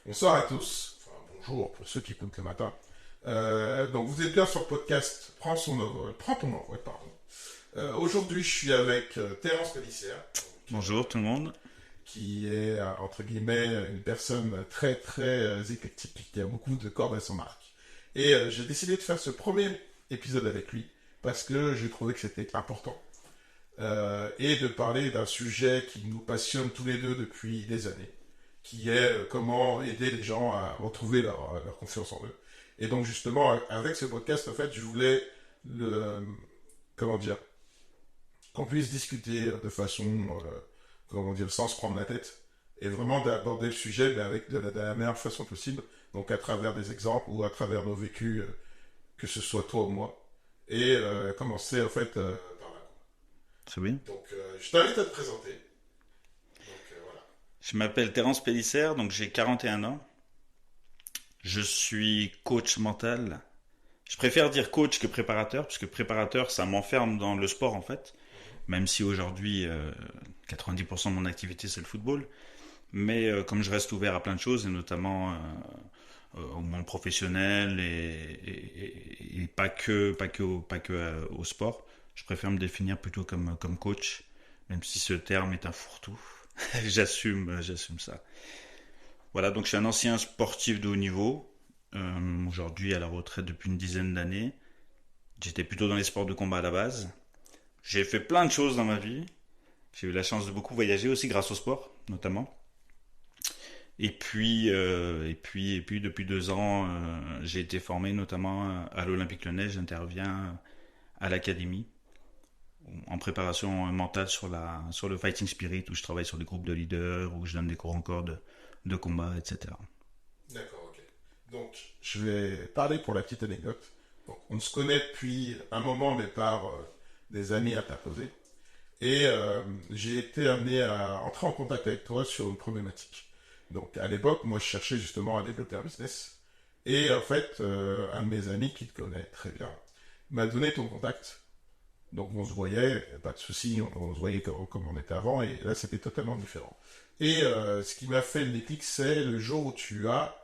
Bonsoir à tous, enfin bonjour pour ceux qui écoutent le matin. Donc vous êtes bien sur le podcast Prends ton envol, pardon. Aujourd'hui je suis avec Terence Pellissière, Bonjour tout le monde. qui est entre guillemets une personne très très éclectique, qui a beaucoup de cordes à son arc. Et j'ai décidé de faire ce premier épisode avec lui parce que j'ai trouvé que c'était important. Et de parler d'un sujet qui nous passionne tous les deux depuis des années, qui est comment aider les gens à retrouver leur confiance en eux. Et donc justement, avec ce podcast, en fait, je voulais comment dire, qu'on puisse discuter de façon, comment dire, sans se prendre la tête, et vraiment d'aborder le sujet mais avec de la meilleure façon possible, donc à travers des exemples ou à travers nos vécus, que ce soit toi ou moi, et commencer en fait par là. C'est bien. Donc je t'invite à te présenter. Voilà. Je m'appelle Terence Pellissière, donc j'ai 41 ans. Je suis coach mental. Je préfère dire coach que préparateur, parce que préparateur, ça m'enferme dans le sport en fait. Même si aujourd'hui, 90% de mon activité c'est le football. Mais comme je reste ouvert à plein de choses, et notamment au monde professionnel et pas que au sport, je préfère me définir plutôt comme coach, même si ce terme est un fourre-tout. j'assume ça. Voilà, donc je suis un ancien sportif de haut niveau, aujourd'hui à la retraite depuis une dizaine d'années. J'étais plutôt dans les sports de combat à la base. J'ai fait plein de choses dans ma vie. J'ai eu la chance de beaucoup voyager aussi grâce au sport, notamment. Et puis, depuis 2 ans, j'ai été formé notamment à l'Olympique Lyonnais. J'interviens à l'académie en préparation mentale sur le fighting spirit, où je travaille sur des groupes de leaders, où je donne des cours encore de combat, etc. D'accord, ok. Donc, je vais parler pour la petite anecdote. Donc, on se connaît depuis un moment, mais par des années interposées. Et j'ai été amené à entrer en contact avec toi sur une problématique. Donc, à l'époque, moi, je cherchais justement à développer un business. Et en fait, un de mes amis qui te connaît très bien m'a donné ton contact. Donc, on se voyait, pas de souci, on se voyait comme on était avant. Et là, c'était totalement différent. Et ce qui m'a fait le déclic, c'est le jour où tu as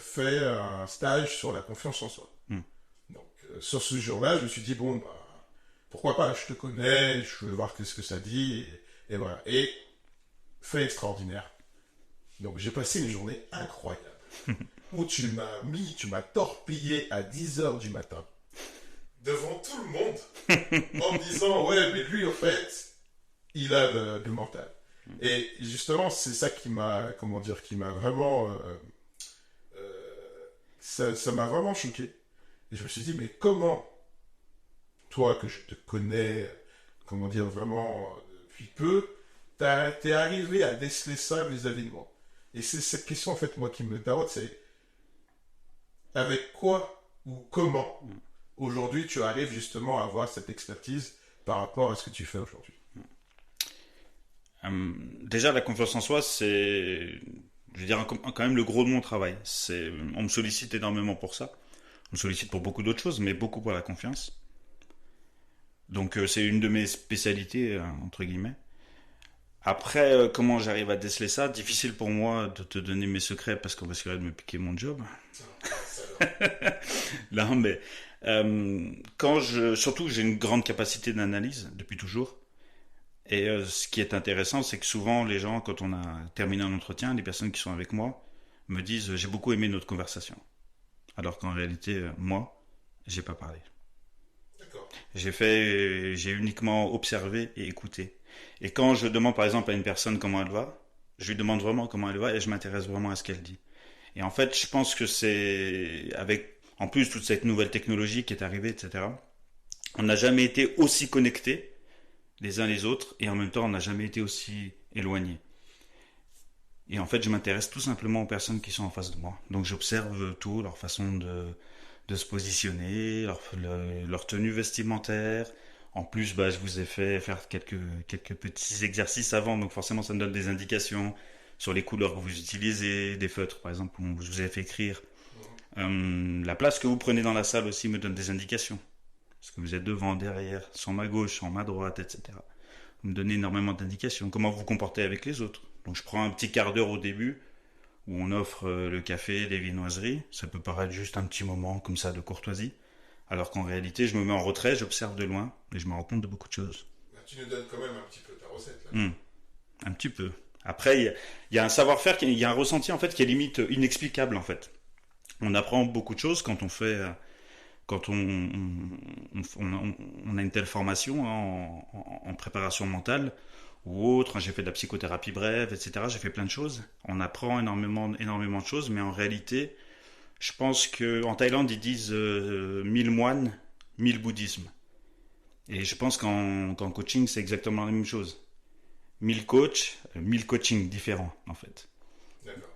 fait un stage sur la confiance en soi. Hmm. Donc, sur ce jour-là, je me suis dit, bon, bah, pourquoi pas, je te connais, je veux voir ce que ça dit, et voilà. Et fait extraordinaire. Donc, j'ai passé une journée incroyable, où tu m'as torpillé à 10 heures du matin, devant tout le monde, en me disant, ouais, mais lui, en fait, il a du mental. Et justement, c'est ça qui m'a, comment dire, qui m'a vraiment, ça m'a vraiment choqué. Et je me suis dit, mais comment, toi que je te connais, comment dire, vraiment depuis peu, t'es arrivé à déceler ça vis-à-vis de moi. Et c'est cette question, en fait, moi, qui me taraude, c'est avec quoi ou comment, aujourd'hui, tu arrives justement à avoir cette expertise par rapport à ce que tu fais aujourd'hui. Déjà, la confiance en soi, c'est, je veux dire, quand même le gros de mon travail. On me sollicite énormément pour ça. On me sollicite pour beaucoup d'autres choses, mais beaucoup pour la confiance. Donc, c'est une de mes spécialités, entre guillemets. Après, comment j'arrive à déceler ça? Difficile pour moi de te donner mes secrets parce qu'on risquerait de me piquer mon job. Non, mais surtout, j'ai une grande capacité d'analyse depuis toujours. Et ce qui est intéressant, c'est que souvent, les gens, quand on a terminé un entretien, les personnes qui sont avec moi me disent j'ai beaucoup aimé notre conversation. Alors qu'en réalité, moi, j'ai pas parlé. D'accord. J'ai uniquement observé et écouté. Et quand je demande par exemple à une personne comment elle va, je lui demande vraiment comment elle va et je m'intéresse vraiment à ce qu'elle dit. Et en fait, je pense que c'est avec, en plus, toute cette nouvelle technologie qui est arrivée, etc. On n'a jamais été aussi connectés les uns les autres et en même temps, on n'a jamais été aussi éloignés. Et en fait, je m'intéresse tout simplement aux personnes qui sont en face de moi. Donc, j'observe tout, leur façon de se positionner, leur tenue vestimentaire. En plus, bah, je vous ai fait faire quelques petits exercices avant, donc forcément, ça me donne des indications sur les couleurs que vous utilisez, des feutres, par exemple, où je vous ai fait écrire. La place que vous prenez dans la salle aussi me donne des indications. Est-ce que vous êtes devant, derrière, sur ma gauche, sur ma droite, etc. Vous me donnez énormément d'indications. Comment vous vous comportez avec les autres. Donc je prends un petit quart d'heure au début où on offre le café, des viennoiseries. Ça peut paraître juste un petit moment comme ça de courtoisie. Alors qu'en réalité, je me mets en retrait, j'observe de loin et je me rends compte de beaucoup de choses. Tu nous donnes quand même un petit peu ta recette là. Un petit peu. Après, il y a un savoir-faire, il y a un ressenti en fait qui est limite inexplicable en fait. On apprend beaucoup de choses quand on fait, quand on a une telle formation en préparation mentale ou autre. J'ai fait de la psychothérapie brève, etc. J'ai fait plein de choses. On apprend énormément de choses, mais en réalité, je pense qu'en Thaïlande, ils disent 1000 moines, 1000 bouddhismes. Et je pense qu'en coaching, c'est exactement la même chose. 1000 coachs, 1000 coachings différents, en fait. D'accord.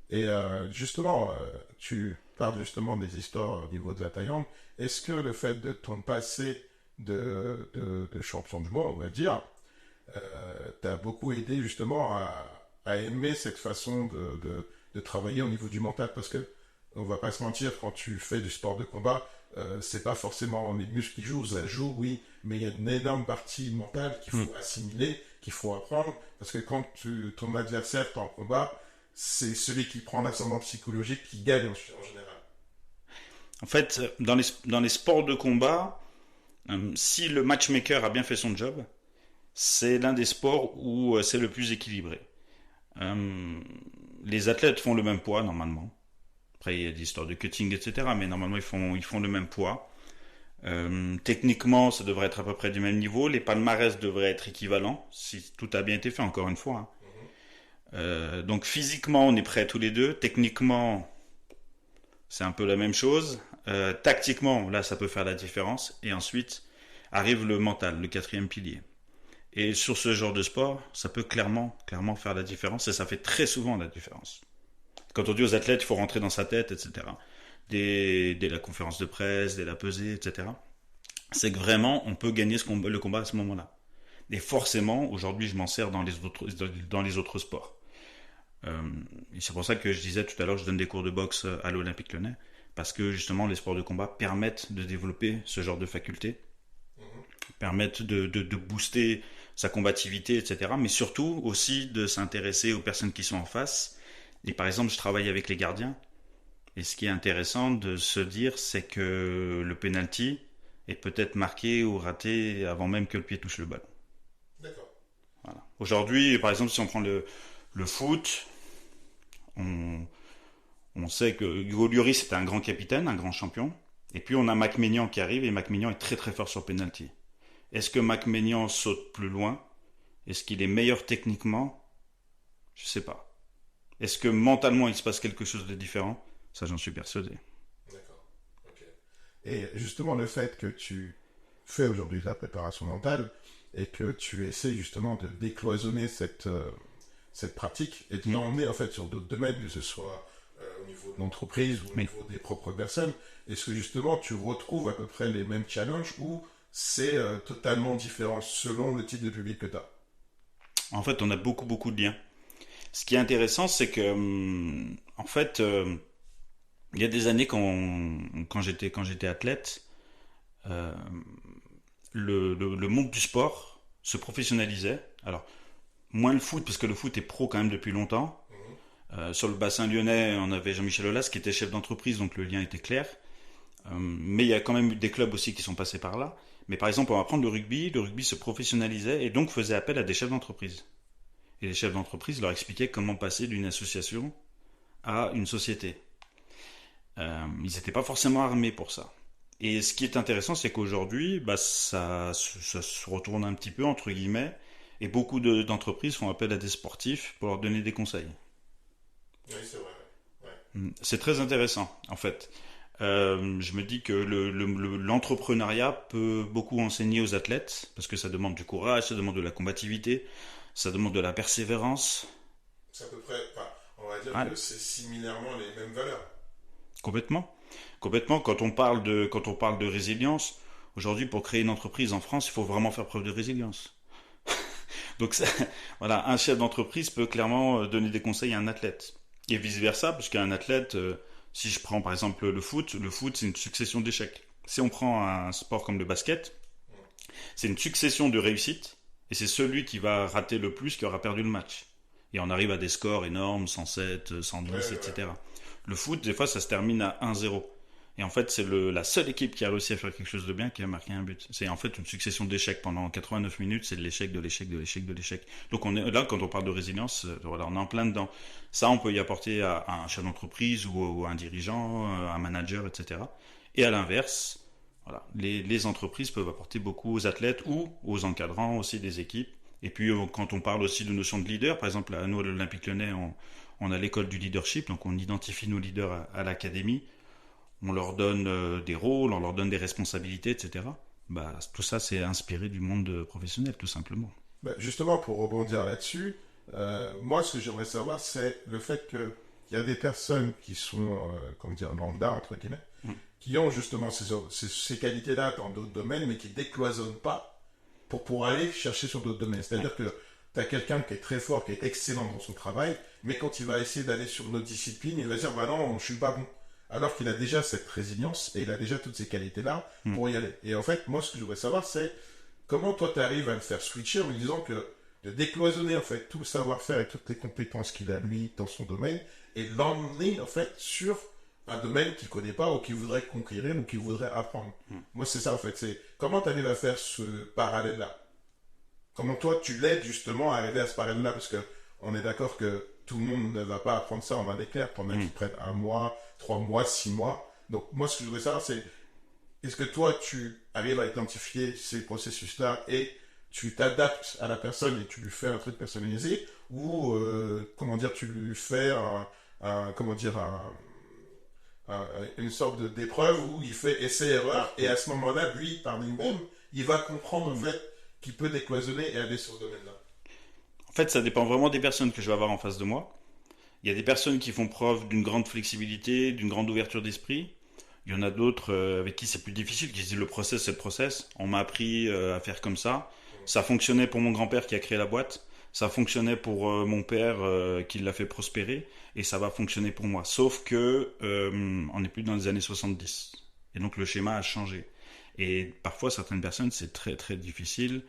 Et justement, tu parles justement des histoires au niveau de la Thaïlande. Est-ce que le fait de ton passé de champion du monde, on va dire, t'a beaucoup aidé justement à aimer cette façon de travailler au niveau du mental? Parce que, on va pas se mentir, quand tu fais du sport de combat, c'est pas forcément les muscles qui jouent, ça joue, oui, mais il y a une énorme partie mentale qu'il faut assimiler, qu'il faut apprendre, parce que quand ton adversaire est en combat, c'est celui qui prend l'ascendant psychologique qui gagne en général. En fait, dans les sports de combat, si le matchmaker a bien fait son job, c'est l'un des sports où c'est le plus équilibré. Les athlètes font le même poids normalement. Après, il y a des histoires de cutting, etc. Mais normalement, ils font le même poids. Techniquement, ça devrait être à peu près du même niveau. Les palmarès devraient être équivalents, si tout a bien été fait, encore une fois. Donc physiquement, on est prêts tous les deux. Techniquement, c'est un peu la même chose. Tactiquement, là, ça peut faire la différence. Et ensuite, arrive le mental, le quatrième pilier. Et sur ce genre de sport, ça peut clairement faire la différence. Et ça fait très souvent la différence. Quand on dit aux athlètes, il faut rentrer dans sa tête, etc. Dès la conférence de presse, dès la pesée, etc. C'est que vraiment, on peut gagner le combat à ce moment-là. Et forcément, aujourd'hui, je m'en sers dans les autres sports. Et c'est pour ça que je disais tout à l'heure, je donne des cours de boxe à l'Olympique Lyonnais, parce que justement, les sports de combat permettent de développer ce genre de facultés, permettent de booster sa combativité, etc. Mais surtout aussi de s'intéresser aux personnes qui sont en face. Et par exemple, je travaille avec les gardiens. Et ce qui est intéressant de se dire, c'est que le penalty est peut-être marqué ou raté avant même que le pied touche le ballon. D'accord. Voilà. Aujourd'hui, par exemple, si on prend le foot, on sait que Hugo Lloris est un grand capitaine, un grand champion. Et puis on a Mac Maignan qui arrive, et Mac Maignan est très très fort sur penalty. Est-ce que Mac Maignan saute plus loin? Est-ce qu'il est meilleur techniquement? Je sais pas. Est-ce que mentalement il se passe quelque chose de différent? Ça, j'en suis persuadé. D'accord. Ok. Et justement, le fait que tu fais aujourd'hui la préparation mentale et que tu essaies justement de décloisonner cette pratique et de l'emmener en fait sur d'autres domaines, que ce soit au niveau de l'entreprise ou au niveau des propres personnes, est-ce que justement tu retrouves à peu près les mêmes challenges ou c'est totalement différent selon le type de public que tu as? En fait, on a beaucoup de liens. Ce qui est intéressant, c'est que, en fait, il y a des années quand j'étais athlète, le monde du sport se professionnalisait. Alors, moins le foot, parce que le foot est pro quand même depuis longtemps. Sur le bassin lyonnais, on avait Jean-Michel Aulas qui était chef d'entreprise, donc le lien était clair. Mais il y a quand même eu des clubs aussi qui sont passés par là. Mais par exemple, on va prendre le rugby se professionnalisait et donc faisait appel à des chefs d'entreprise. Et les chefs d'entreprise leur expliquaient comment passer d'une association à une société. Ils n'étaient pas forcément armés pour ça. Et ce qui est intéressant, c'est qu'aujourd'hui, ça se retourne un petit peu, entre guillemets, et beaucoup d'entreprises font appel à des sportifs pour leur donner des conseils. Oui, c'est vrai. Ouais. C'est très intéressant, en fait. Je me dis que l'entrepreneuriat peut beaucoup enseigner aux athlètes, parce que ça demande du courage, ça demande de la combativité, ça demande de la persévérance. C'est à peu près, enfin, on va dire que c'est similairement les mêmes valeurs. Complètement. Quand on parle de résilience, aujourd'hui, pour créer une entreprise en France, il faut vraiment faire preuve de résilience. Donc, voilà, un chef d'entreprise peut clairement donner des conseils à un athlète. Et vice-versa, parce qu'un athlète, si je prends par exemple le foot, c'est une succession d'échecs. Si on prend un sport comme le basket, c'est une succession de réussites, et c'est celui qui va rater le plus qui aura perdu le match. Et on arrive à des scores énormes, 107, 110, etc. Le foot, des fois, ça se termine à 1-0. Et en fait, c'est la seule équipe qui a réussi à faire quelque chose de bien qui a marqué un but. C'est en fait une succession d'échecs pendant 89 minutes, c'est de l'échec, de l'échec, de l'échec, de l'échec. Donc on est là, quand on parle de résilience, voilà, on est en plein dedans. Ça, on peut y apporter à un chef d'entreprise ou à un dirigeant, un manager, etc. Et à l'inverse, voilà, les entreprises peuvent apporter beaucoup aux athlètes ou aux encadrants aussi des équipes. Et puis quand on parle aussi de notion de leader, par exemple, à nous, à l'Olympique Lyonnais, on a l'école du leadership, donc on identifie nos leaders à l'académie. On leur donne des rôles, on leur donne des responsabilités, etc. Bah, tout ça, c'est inspiré du monde professionnel, tout simplement. Bah, justement, pour rebondir là-dessus, moi, ce que j'aimerais savoir, c'est le fait qu'il y a des personnes qui sont, comment dire, lambda, entre guillemets, qui ont justement ces qualités-là dans d'autres domaines, mais qui ne décloisonnent pas pour aller chercher sur d'autres domaines. C'est-à-dire que tu as quelqu'un qui est très fort, qui est excellent dans son travail, mais quand il va essayer d'aller sur une autre discipline, il va dire, bah non, je suis pas bon. Alors qu'il a déjà cette résilience et il a déjà toutes ces qualités-là pour y aller. Et en fait, moi, ce que je voudrais savoir, c'est comment toi, tu arrives à le faire switcher en lui disant que de décloisonner, en fait, tout le savoir-faire et toutes les compétences qu'il a, lui, dans son domaine, et l'emmener, en fait, sur un domaine qu'il connaît pas ou qu'il voudrait conquérir ou qu'il voudrait apprendre. Moi, c'est ça, en fait. C'est comment tu arrives à faire ce parallèle-là. Comment toi, tu l'aides, justement, à arriver à ce parallèle-là, parce que on est d'accord que tout le monde ne va pas apprendre ça en un éclair. T'en as qui prennent 1 mois, 3 mois, 6 mois. Donc, moi, ce que je voudrais savoir, c'est est-ce que toi, tu arrives à identifier ces processus-là et tu t'adaptes à la personne et tu lui fais un truc personnalisé ou, comment dire, tu lui fais une sorte d'épreuve où il fait essai-erreur et à ce moment-là, lui, par lui-même, il va comprendre, en fait, qu'il peut décloisonner et aller sur ce domaine-là. En fait, ça dépend vraiment des personnes que je vais avoir en face de moi. Il y a des personnes qui font preuve d'une grande flexibilité, d'une grande ouverture d'esprit. Il y en a d'autres avec qui c'est plus difficile, qui se disent le process, c'est le process. On m'a appris à faire comme ça. Ça fonctionnait pour mon grand-père qui a créé la boîte. Ça fonctionnait pour mon père qui l'a fait prospérer. Et ça va fonctionner pour moi. Sauf que on n'est plus dans les années 70. Et donc le schéma a changé. Et parfois, certaines personnes, c'est très très difficile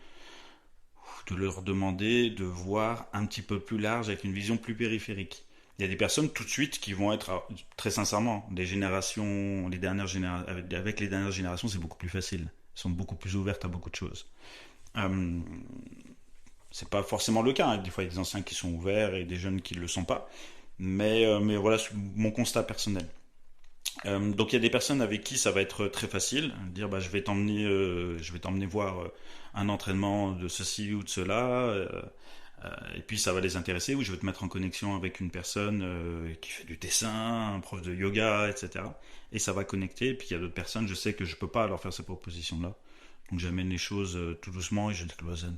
de leur demander de voir un petit peu plus large avec une vision plus périphérique. Il y a des personnes tout de suite qui vont être, très sincèrement, les générations, avec les dernières générations, c'est beaucoup plus facile. Elles sont beaucoup plus ouvertes à beaucoup de choses. C'est pas forcément le cas, hein. Des fois, il y a des anciens qui sont ouverts et des jeunes qui ne le sont pas. Mais voilà mon constat personnel. Donc il y a des personnes avec qui ça va être très facile, dire bah, je vais t'emmener voir un entraînement de ceci ou de cela, et puis ça va les intéresser, ou je vais te mettre en connexion avec une personne qui fait du dessin, un prof de yoga, etc. Et ça va connecter, et puis il y a d'autres personnes, je sais que je peux pas leur faire ces propositions-là, donc j'amène les choses tout doucement et je décloisonne.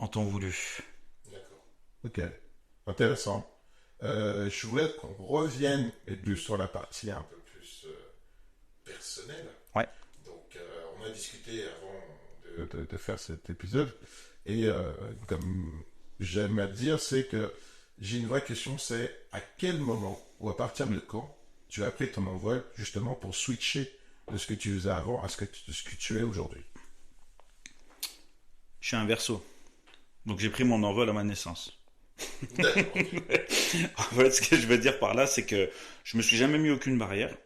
En temps voulu. D'accord. Ok. Intéressant. Je voulais qu'on revienne plus sur la partie un peu plus personnelle. Ouais. Donc, on a discuté avant de faire cet épisode. Et comme j'aime à dire, c'est que j'ai une vraie question, c'est à quel moment ou à partir de quand tu as pris ton envol justement pour switcher de ce que tu faisais avant à ce que tu es aujourd'hui? Je suis un Verseau. Donc j'ai pris mon envol à ma naissance. En fait, ce que je veux dire par là, c'est que je me suis jamais mis aucune barrière.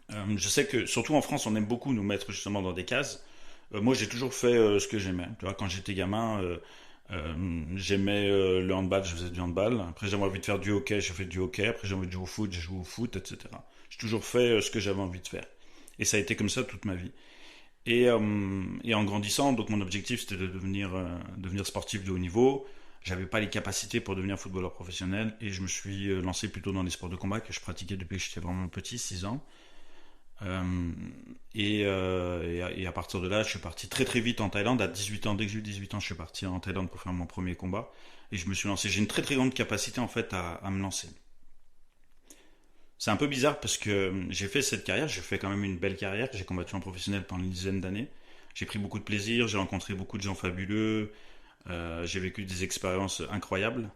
Je sais que, surtout en France, on aime beaucoup nous mettre justement dans des cases. Moi, j'ai toujours fait ce que j'aimais. Tu vois, quand j'étais gamin, j'aimais le handball, je faisais du handball. Après, j'avais envie de faire du hockey, j'ai fait du hockey. Après, j'ai envie de jouer au foot, j'ai joué au foot, etc. J'ai toujours fait ce que j'avais envie de faire. Et ça a été comme ça toute ma vie. Et en grandissant, donc mon objectif c'était de devenir sportif de haut niveau. J'avais pas les capacités pour devenir footballeur professionnel et je me suis lancé plutôt dans les sports de combat que je pratiquais depuis que j'étais vraiment petit, 6 ans. Et à partir de là, je suis parti très très vite en Thaïlande. À 18 ans, dès que j'ai eu 18 ans, je suis parti en Thaïlande pour faire mon premier combat. Et je me suis lancé. J'ai une très très grande capacité en fait à me lancer. C'est un peu bizarre parce que j'ai fait cette carrière, j'ai fait quand même une belle carrière. J'ai combattu en professionnel pendant une dizaine d'années. J'ai pris beaucoup de plaisir, j'ai rencontré beaucoup de gens fabuleux. J'ai vécu des expériences incroyables.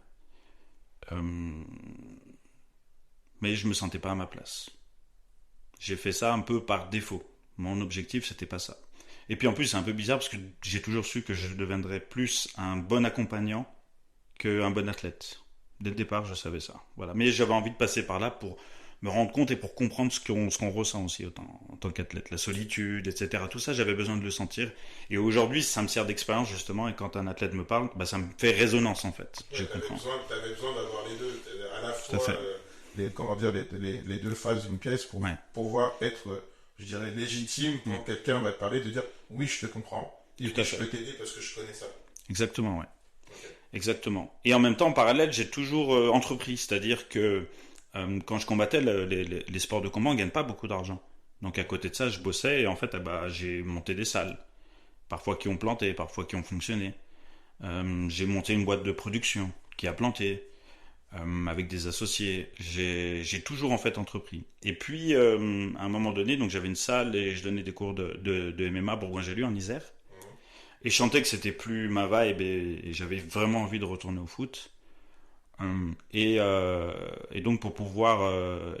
Mais je me sentais pas à ma place. J'ai fait ça un peu par défaut. Mon objectif, c'était pas ça. Et puis en plus, c'est un peu bizarre parce que j'ai toujours su que je deviendrais plus un bon accompagnant qu'un bon athlète. Dès le départ, je savais ça. Voilà. Mais j'avais envie de passer par là pour me rendre compte et pour comprendre ce qu'on ressent aussi en tant qu'athlète. La solitude, etc. Tout ça, j'avais besoin de le sentir. Et aujourd'hui, ça me sert d'expérience, justement. Et quand un athlète me parle, ça me fait résonance, en fait. Ouais, Je comprends. tu avais besoin d'avoir les deux, à la Tout à fois fait. comment dire, les deux faces d'une pièce pour Ouais. pouvoir être, je dirais, légitime quand quelqu'un va te parler, de dire oui, je te comprends, et Tout puis à je fait. peux t'aider parce que je connais ça. Exactement, ouais. Ok. Exactement. Et en même temps, en parallèle, j'ai toujours entrepris. C'est-à-dire que quand je combattais les sports de combat, on ne gagne pas beaucoup d'argent. Donc à côté de ça, je bossais et en fait, j'ai monté des salles. Parfois qui ont planté, parfois qui ont fonctionné. J'ai monté une boîte de production qui a planté avec des associés. J'ai toujours en fait entrepris. Et puis, à un moment donné, donc j'avais une salle et je donnais des cours de MMA Bourgoin-Jallieu en Isère. Et je sentais que c'était plus ma vibe et j'avais vraiment envie de retourner au foot. Et donc pour pouvoir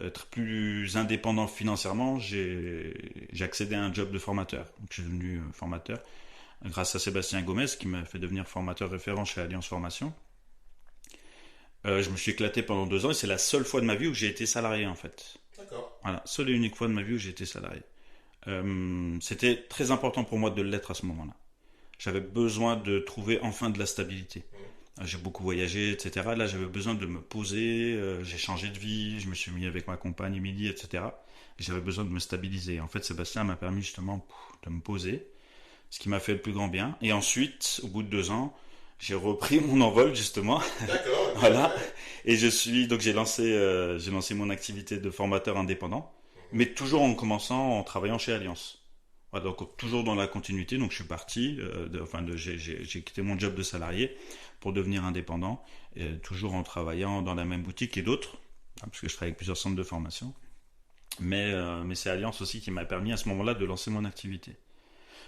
être plus indépendant financièrement, j'ai accédé à un job de formateur. Donc je suis devenu formateur grâce à Sébastien Gomez qui m'a fait devenir formateur référent chez Alliance Formation. Je me suis éclaté pendant 2 ans et c'est la seule fois de ma vie où j'ai été salarié en fait. D'accord. Voilà, seule et unique fois de ma vie où j'ai été salarié. C'était très important pour moi de l'être à ce moment-là. J'avais besoin de trouver enfin de la stabilité. J'ai beaucoup voyagé, etc. Là, j'avais besoin de me poser. J'ai changé de vie. Je me suis mis avec ma compagne Émilie, etc. Et j'avais besoin de me stabiliser. En fait, Sébastien m'a permis justement de me poser, ce qui m'a fait le plus grand bien. Et ensuite, au bout de 2 ans, j'ai repris mon envol justement. D'accord. Voilà. Et donc j'ai lancé mon activité de formateur indépendant, mais toujours en travaillant chez Alliance. Voilà, donc toujours dans la continuité. Donc je suis parti, j'ai quitté mon job de salarié pour devenir indépendant, toujours en travaillant dans la même boutique et d'autres, parce que je travaille avec plusieurs centres de formation. Mais c'est Alliance aussi qui m'a permis à ce moment-là de lancer mon activité.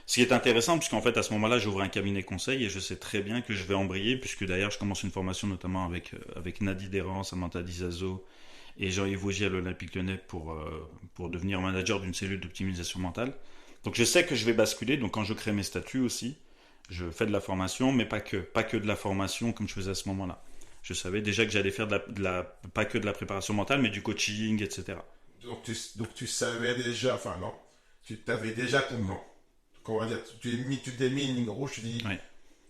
Ce qui est intéressant, puisqu'en fait, à ce moment-là, j'ouvre un cabinet conseil et je sais très bien que je vais embrayer, puisque d'ailleurs, je commence une formation notamment avec Nadi Deran, Samantha Dizazo et Jean-Yves Vaugier à l'Olympique Lyonnais pour devenir manager d'une cellule d'optimisation mentale. Donc je sais que je vais basculer, donc quand je crée mes statuts aussi, je fais de la formation, mais pas que de la formation comme je faisais à ce moment-là. Je savais déjà que j'allais faire pas que de la préparation mentale, mais du coaching, etc. Donc tu savais déjà, enfin non, tu t'avais déjà ton nom. Comment dire, tu t'es mis une ligne rouge, tu dis, Ouais.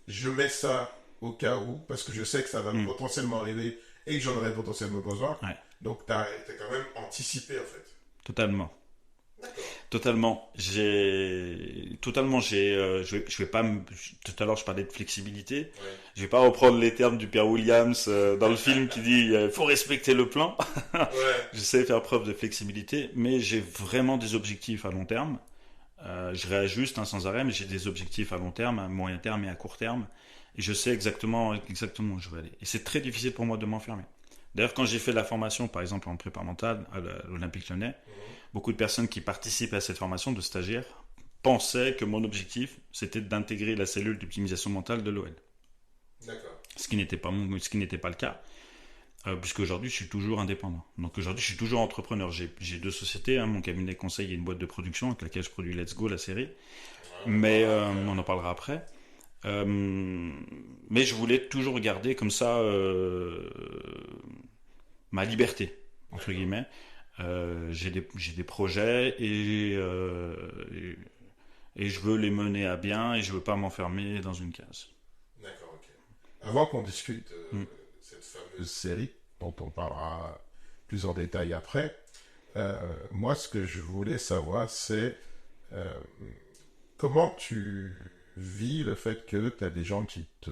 je mets ça au cas où, parce que je sais que ça va potentiellement arriver et que j'en aurai potentiellement besoin. Ouais. Donc t'as quand même anticipé en fait. Totalement. D'accord. Totalement. Je vais pas. Tout à l'heure, je parlais de flexibilité. Ouais. Je vais pas reprendre les termes du père Williams dans le film qui dit faut respecter le plan. Ouais. J'essaie de faire preuve de flexibilité, mais j'ai vraiment des objectifs à long terme. Je réajuste sans arrêt, mais j'ai des objectifs à long terme, à moyen terme et à court terme. Et je sais exactement où je veux aller. Et c'est très difficile pour moi de m'enfermer. D'ailleurs, quand j'ai fait la formation, par exemple en prépa mentale à l'Olympique Lyonnais, beaucoup de personnes qui participent à cette formation de stagiaires pensaient que mon objectif, c'était d'intégrer la cellule d'optimisation mentale de l'OL. D'accord. Ce qui n'était pas le cas, puisque aujourd'hui, je suis toujours indépendant. Donc aujourd'hui, je suis toujours entrepreneur. J'ai 2 sociétés, mon cabinet conseil et une boîte de production avec laquelle je produis Let's Go, la série. Mais on en parlera après. Mais je voulais toujours garder comme ça ma liberté, entre guillemets. J'ai des projets et je veux les mener à bien et je veux pas m'enfermer dans une case. D'accord, ok. Avant qu'on discute cette fameuse série, dont on parlera plus en détail après, moi ce que je voulais savoir c'est euh, comment tu vis le fait que tu as des gens qui te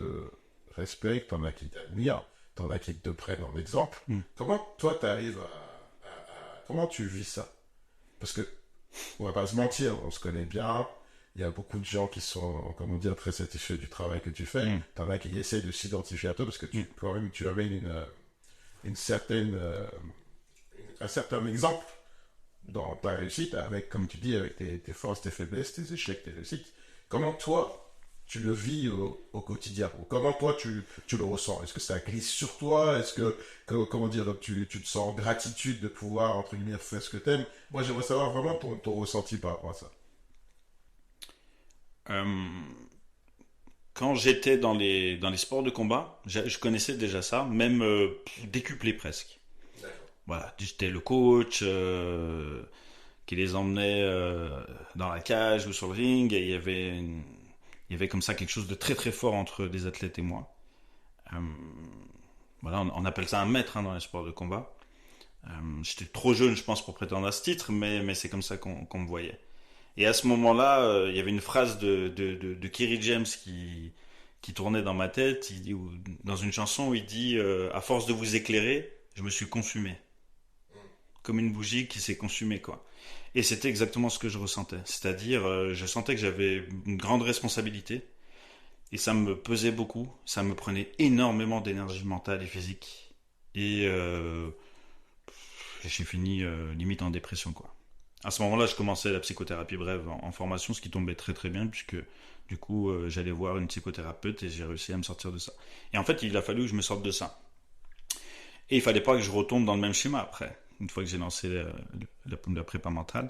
respectent, t'en as qui t'admirent, t'en as qui te prennent en exemple. Comment toi tu arrives comment tu vis ça? Parce que on va pas se mentir, on se connaît bien. Il y a beaucoup de gens qui sont, comment dire, très satisfaits du travail que tu fais. T'en as qui essayent de s'identifier à toi parce que quand même, tu amènes une certaine, un certain exemple dans ta réussite avec, comme tu dis, avec tes forces, tes faiblesses, tes échecs, tes réussites. Comment toi, tu le vis au quotidien? Ou comment toi, tu le ressens? Est-ce que ça glisse sur toi? Est-ce comment dire, donc tu te sens en gratitude de pouvoir, entre guillemets, faire ce que t'aimes? Moi, j'aimerais savoir vraiment ton ressenti par rapport à ça. Euh, Quand j'étais dans les sports de combat, je connaissais déjà ça, même décuplé presque. D'accord. Voilà, j'étais le coach qui les emmenait dans la cage ou sur le ring, et il y avait comme ça quelque chose de très très fort entre les athlètes et moi. Euh, voilà, on appelle ça un maître dans les sports de combat. J'étais trop jeune, je pense, pour prétendre à ce titre, mais c'est comme ça qu'on me voyait. Et à ce moment-là, il y avait une phrase de Kerry James qui tournait dans ma tête, dans une chanson où il dit à force de vous éclairer, je me suis consumé. Comme une bougie qui s'est consumée, quoi. Et c'était exactement ce que je ressentais. C'est-à-dire, je sentais que j'avais une grande responsabilité, et ça me pesait beaucoup, ça me prenait énormément d'énergie mentale et physique. Et j'ai fini limite en dépression, quoi. À ce moment-là, je commençais la psychothérapie brève en formation, ce qui tombait très très bien, puisque du coup, j'allais voir une psychothérapeute et j'ai réussi à me sortir de ça. Et en fait, il a fallu que je me sorte de ça. Et il fallait pas que je retombe dans le même schéma après, une fois que j'ai lancé la prépa mentale.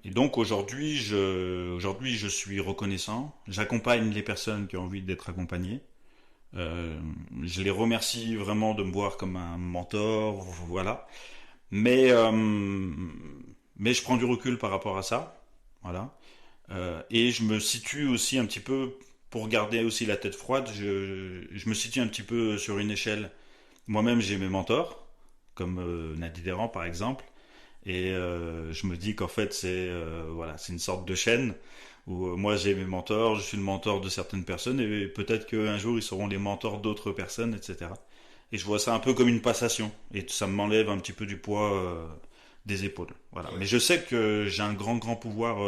Et donc aujourd'hui, je suis reconnaissant. J'accompagne les personnes qui ont envie d'être accompagnées. Je les remercie vraiment de me voir comme un mentor, voilà. Mais mais je prends du recul par rapport à ça, voilà. Et je me situe aussi un petit peu, pour garder aussi la tête froide, je me situe un petit peu sur une échelle. Moi-même, j'ai mes mentors, comme Nadine Deran par exemple, et je me dis qu'en fait, voilà, c'est une sorte de chaîne où moi j'ai mes mentors, je suis le mentor de certaines personnes, et peut-être qu'un jour ils seront les mentors d'autres personnes, etc. Et je vois ça un peu comme une passation, et ça m'enlève un petit peu du poids des épaules. Voilà. Ouais. Mais je sais que j'ai un grand pouvoir,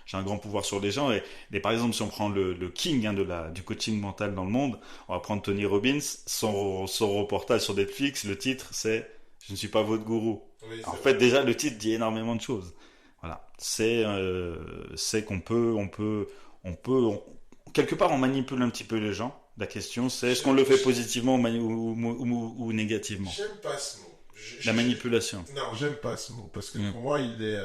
j'ai un grand pouvoir sur les gens. Et par exemple, si on prend le king du coaching mental dans le monde, on va prendre Tony Robbins, son reportage sur Netflix, le titre c'est Je ne suis pas votre gourou. Oui, En c'est fait, vrai. déjà, le titre dit énormément de choses. Voilà. C'est qu'on peut, quelque part, on manipule un petit peu les gens. La question, c'est est-ce qu'on le fait positivement ou négativement? J'aime pas ce mot. La manipulation. Non, j'aime pas ce mot parce que Mm. pour moi, il est,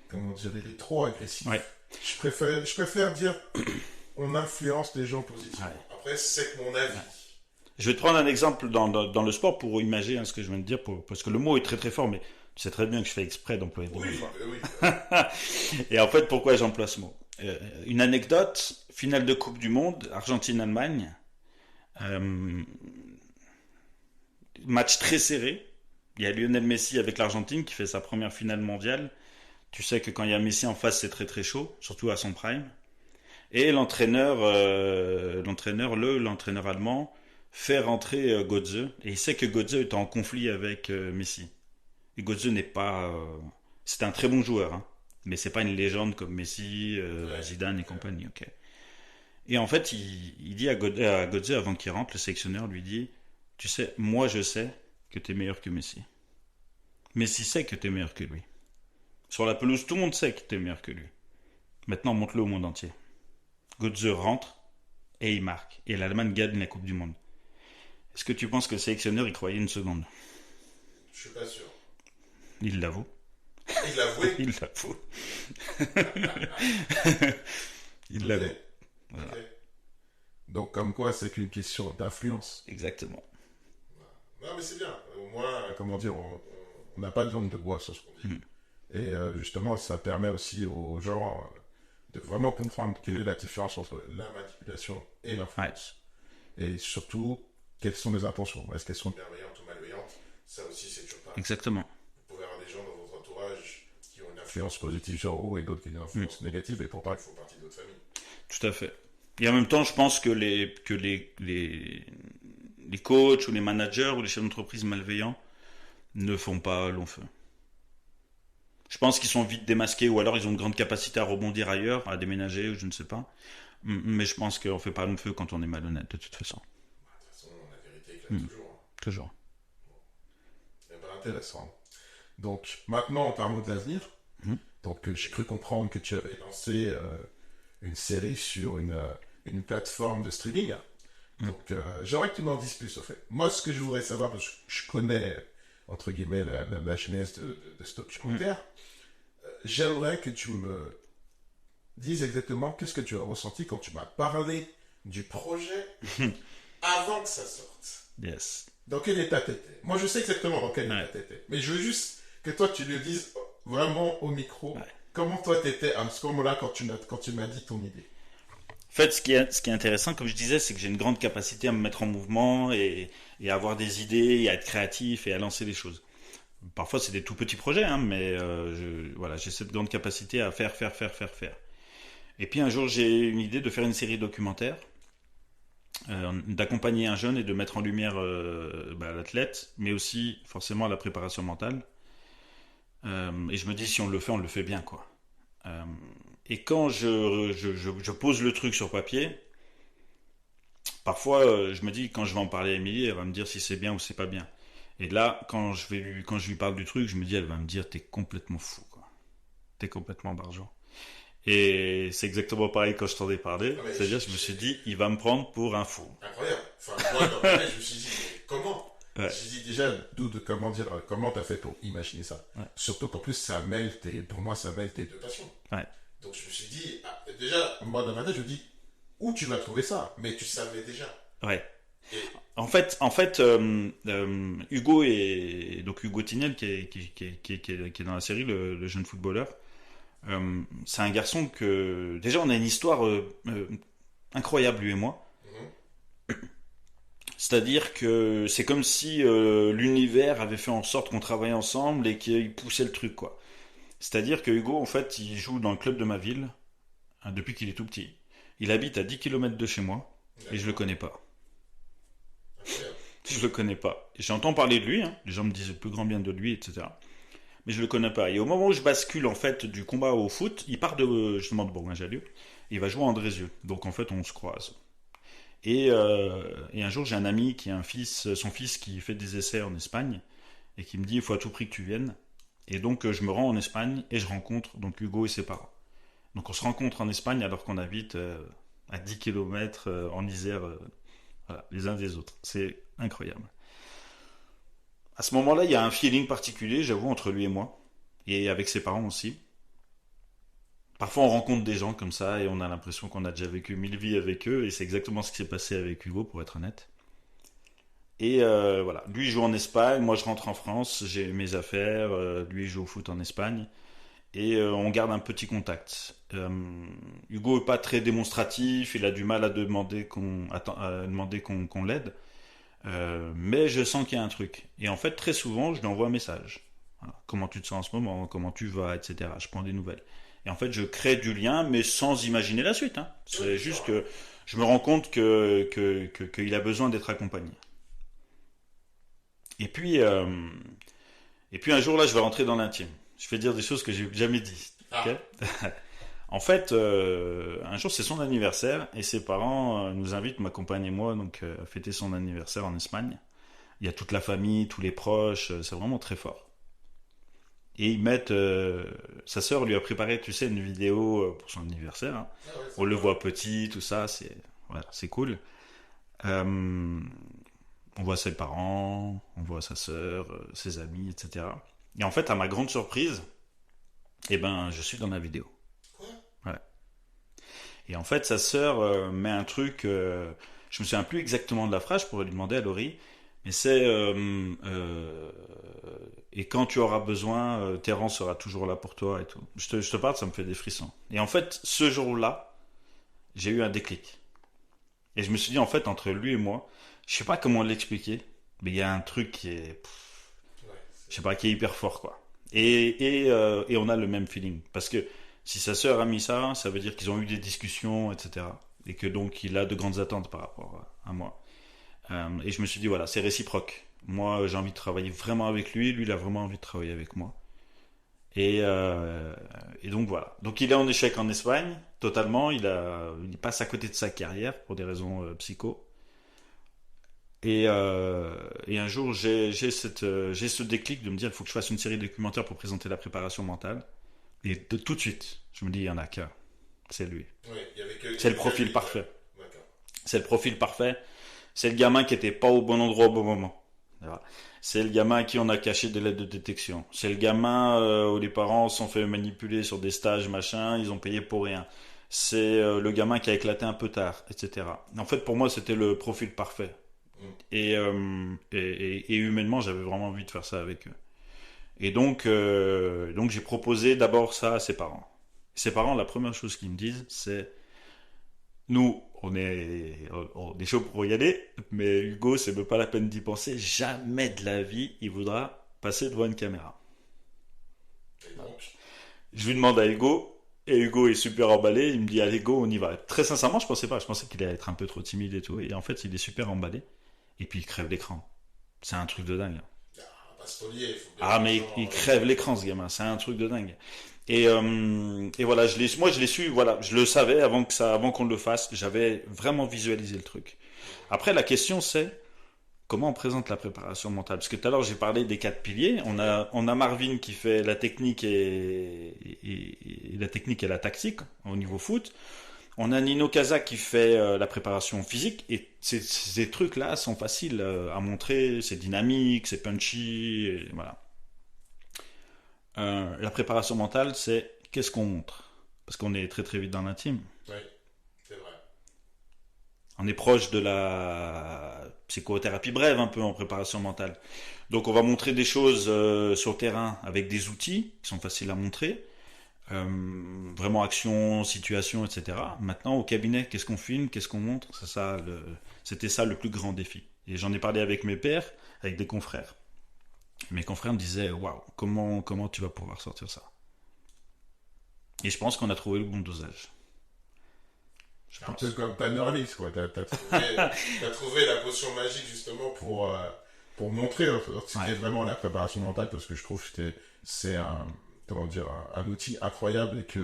comment dire, il est trop agressif. Ouais. Je préfère dire on influence les gens positivement. Ouais. Après, c'est mon avis. Je vais te prendre un exemple dans le sport pour imaginer ce que je viens de dire, parce que le mot est très très fort, mais tu sais très bien que je fais exprès d'employer des mots Oui, forts. oui. Et en fait, pourquoi j'emploie ce mot? Une anecdote, finale de Coupe du Monde, Argentine-Allemagne, euh, match très serré. Il y a Lionel Messi avec l'Argentine qui fait sa première finale mondiale. Tu sais que quand il y a Messi en face, c'est très très chaud, surtout à son prime. Et l'entraîneur allemand fait rentrer Götze, et il sait que Götze est en conflit avec Messi. Et Götze n'est pas, c'est un très bon joueur, hein, mais c'est pas une légende comme Messi, Ouais. Zidane et compagnie. Ok. Et en fait, il dit à Götze avant qu'il rentre, le sélectionneur lui dit, tu sais, moi je sais que t'es meilleur que Messi. Messi sait que t'es meilleur que lui. Sur la pelouse, tout le monde sait que t'es meilleur que lui. Maintenant, montre-le au monde entier. Götze rentre et il marque. Et l'Allemagne gagne la Coupe du Monde. Est-ce que tu penses que le sélectionneur y croyait une seconde? Je suis pas sûr. Il l'avoue. Il l'a avoué. Il l'avoue. Il Ok. l'avoue. Voilà. Ok. Donc, comme quoi, c'est qu'une question d'influence. Exactement. Non, mais c'est bien. Au moins, comment dire, on n'a pas de langue de bois sur ce qu'on dit. Mm. Et justement, ça permet aussi aux gens de vraiment comprendre quelle est la différence entre la manipulation et Ouais. l'influence. Et surtout, quelles sont les intentions. Est-ce qu'elles sont bienveillantes ou malveillantes? Ça aussi, c'est toujours pareil. Exactement. Vous pouvez avoir des gens dans votre entourage qui ont une influence positive sur vous et d'autres qui ont une influence négative, et pourtant, ils font partie de votre famille. Tout à fait. Et en même temps, je pense que les coachs ou les managers ou les chefs d'entreprise malveillants ne font pas long feu. Je pense qu'ils sont vite démasqués, ou alors ils ont une grande capacité à rebondir ailleurs, à déménager, ou je ne sais pas. Mais je pense qu'on fait pas long feu quand on est malhonnête, de toute façon. De toute façon, la vérité éclate toujours. Hein. Toujours. Eh ben, intéressant. Donc, maintenant, en parlant de l'avenir, donc j'ai cru comprendre que tu avais lancé une série sur une plateforme de streaming. Donc, j'aimerais que tu m'en dises plus, au fait. Moi, ce que je voudrais savoir, parce que je connais, entre guillemets, la genèse de ce documentaire, j'aimerais que tu me dise exactement qu'est-ce que tu as ressenti quand tu m'as parlé du projet avant que ça sorte. Yes. Dans quel état t'étais? Moi, je sais exactement dans quel état t'étais. Mais je veux juste que toi, tu le dises vraiment au micro. Ouais. Comment toi, t'étais à ce moment-là quand tu m'as dit ton idée? En fait, ce qui est intéressant, comme je disais, c'est que j'ai une grande capacité à me mettre en mouvement et à avoir des idées, et à être créatif et à lancer des choses. Parfois, c'est des tout petits projets, hein, mais voilà, j'ai cette grande capacité à faire. Et puis un jour, j'ai une idée de faire une série documentaire, d'accompagner un jeune et de mettre en lumière l'athlète, mais aussi forcément la préparation mentale. Et je me dis, si on le fait bien, quoi. Et quand je pose le truc sur papier, parfois je me dis, quand je vais en parler à Émilie, elle va me dire si c'est bien ou c'est pas bien. Et là, quand je lui parle du truc, je me dis, elle va me dire, t'es complètement fou, quoi. T'es complètement barjot. Et c'est exactement pareil quand je t'en ai parlé. C'est-à-dire, je me suis dit, il va me prendre pour un fou. Incroyable. Enfin, moi, dans ma tête, je me suis dit, mais comment? Ouais. Je me suis dit déjà, comment t'as fait pour imaginer ça? Ouais. Surtout qu'en plus, pour moi, ça mêle tes deux passions. Ouais. Donc je me suis dit, déjà, moi dans ma tête, je me dis, où tu vas trouver ça? Mais tu savais déjà. Ouais. Et... En fait, Hugo Hugo Tinel qui est dans la série, le jeune footballeur, c'est un garçon que déjà on a une histoire incroyable lui et moi. Mm-hmm. C'est-à-dire que c'est comme si l'univers avait fait en sorte qu'on travaillait ensemble et qu'il poussait le truc, quoi. C'est-à-dire que Hugo, en fait, il joue dans le club de ma ville depuis qu'il est tout petit. Il habite à 10 km de chez moi et je le connais pas. Je le connais pas. J'entends parler de lui, hein. Les gens me disent le plus grand bien de lui, etc. Mais je le connais pas. Et au moment où je bascule en fait du combat au foot, il part justement de Bourgoin-Jallieu. Il va jouer à Andrézieux. Donc en fait, on se croise. Et un jour, j'ai un ami qui a son fils qui fait des essais en Espagne et qui me dit il faut à tout prix que tu viennes. Et donc je me rends en Espagne et je rencontre donc Hugo et ses parents. Donc on se rencontre en Espagne alors qu'on habite à 10 km en Isère, voilà, les uns des autres. C'est incroyable. À ce moment-là, il y a un feeling particulier, j'avoue, entre lui et moi, et avec ses parents aussi. Parfois, on rencontre des gens comme ça et on a l'impression qu'on a déjà vécu 1000 vies avec eux, et c'est exactement ce qui s'est passé avec Hugo, pour être honnête. Et voilà, lui il joue en Espagne, moi je rentre en France, j'ai mes affaires, lui il joue au foot en Espagne, et on garde un petit contact. Hugo est pas très démonstratif, il a du mal à demander qu'on l'aide. Mais je sens qu'il y a un truc. Et en fait, très souvent, je lui envoie un message. Voilà. Comment tu te sens en ce moment? Comment tu vas? Etc. Je prends des nouvelles. Et en fait, je crée du lien, mais sans imaginer la suite. Hein. C'est juste que je me rends compte qu'il a besoin d'être accompagné. Et puis un jour, là, je vais rentrer dans l'intime. Je vais dire des choses que j'ai jamais dit. Okay. En fait, un jour, c'est son anniversaire et ses parents nous invitent, ma compagne et moi, donc à fêter son anniversaire en Espagne. Il y a toute la famille, tous les proches, c'est vraiment très fort. Et ils mettent... sa sœur lui a préparé, tu sais, une vidéo pour son anniversaire. Hein. Ah ouais, on le voit petit, tout ça, c'est cool. On voit ses parents, on voit sa sœur, ses amis, etc. Et en fait, à ma grande surprise, je suis dans la vidéo. Ouais. Et en fait, sa sœur met un truc, je me souviens plus exactement de la phrase, je pourrais lui demander à Laurie, mais c'est et quand tu auras besoin, Terence sera toujours là pour toi et tout. Je te parle, ça me fait des frissons. Et en fait, ce jour-là, j'ai eu un déclic. Et je me suis dit, en fait, entre lui et moi, je sais pas comment l'expliquer, mais il y a un truc qui est, je sais pas, qui est hyper fort, quoi. Et on a le même feeling, parce que si sa sœur a mis ça, ça veut dire qu'ils ont eu des discussions, etc. Et que donc il a de grandes attentes par rapport à moi. Et je me suis dit, voilà, c'est réciproque. Moi, j'ai envie de travailler vraiment avec lui, lui, il a vraiment envie de travailler avec moi. Et donc voilà. Donc il est en échec en Espagne, totalement. Il passe à côté de sa carrière pour des raisons psycho. Et un jour, j'ai ce déclic de me dire, il faut que je fasse une série documentaire pour présenter la préparation mentale. Et tout de suite, je me dis, il n'y en a qu'un. C'est lui. Oui, c'est le profil parfait. C'est le profil parfait. C'est le gamin qui n'était pas au bon endroit au bon moment. Voilà. C'est le gamin à qui on a caché des lettres de détection. C'est le gamin où les parents se sont fait manipuler sur des stages, machin, ils ont payé pour rien. c'est le gamin qui a éclaté un peu tard, etc. En fait, pour moi, c'était le profil parfait. Et humainement, j'avais vraiment envie de faire ça avec eux. Et donc j'ai proposé d'abord ça à ses parents. Ses parents, la première chose qu'ils me disent, c'est nous, on est chaud pour y aller, mais Hugo, c'est même pas la peine d'y penser. Jamais de la vie, il voudra passer devant une caméra. Et donc, Je lui demande à Hugo, et Hugo est super emballé. Il me dit, allez, go, on y va. Très sincèrement, je pensais pas. Je pensais qu'il allait être un peu trop timide et tout. Et en fait, il est super emballé. Et puis, il crève l'écran. C'est un truc de dingue. un bastelier, il faut bien Ah, que les mais gens, il crève l'écran, ce gamin. C'est un truc de dingue. Et voilà, moi, je l'ai su. Voilà, je le savais avant qu'on le fasse. J'avais vraiment visualisé le truc. Après, la question, c'est comment on présente la préparation mentale. Parce que tout à l'heure, j'ai parlé des 4 piliers. On a Marvin qui fait la technique et la technique et la tactique au niveau foot. On a Nino Kazak qui fait la préparation physique. Et ces trucs-là sont faciles à montrer. C'est dynamique, c'est punchy. Et voilà. La préparation mentale, c'est qu'est-ce qu'on montre. Parce qu'on est très très vite dans l'intime. oui, c'est vrai. On est proche de la psychothérapie brève un peu en préparation mentale. Donc on va montrer des choses sur le terrain avec des outils qui sont faciles à montrer. Vraiment action, situation, etc. Maintenant au cabinet, qu'est-ce qu'on filme, qu'est-ce qu'on montre. C'était ça le plus grand défi. Et j'en ai parlé avec mes pairs, avec des confrères. Mes confrères me disaient, waouh, comment tu vas pouvoir sortir ça. Et je pense qu'on a trouvé le bon dosage. Je Un pense. peu comme Panerlis, quoi. T'as trouvé la potion magique justement pour montrer ce qu'est vraiment la préparation mentale, parce que je trouve que c'est comment dire, un outil incroyable et que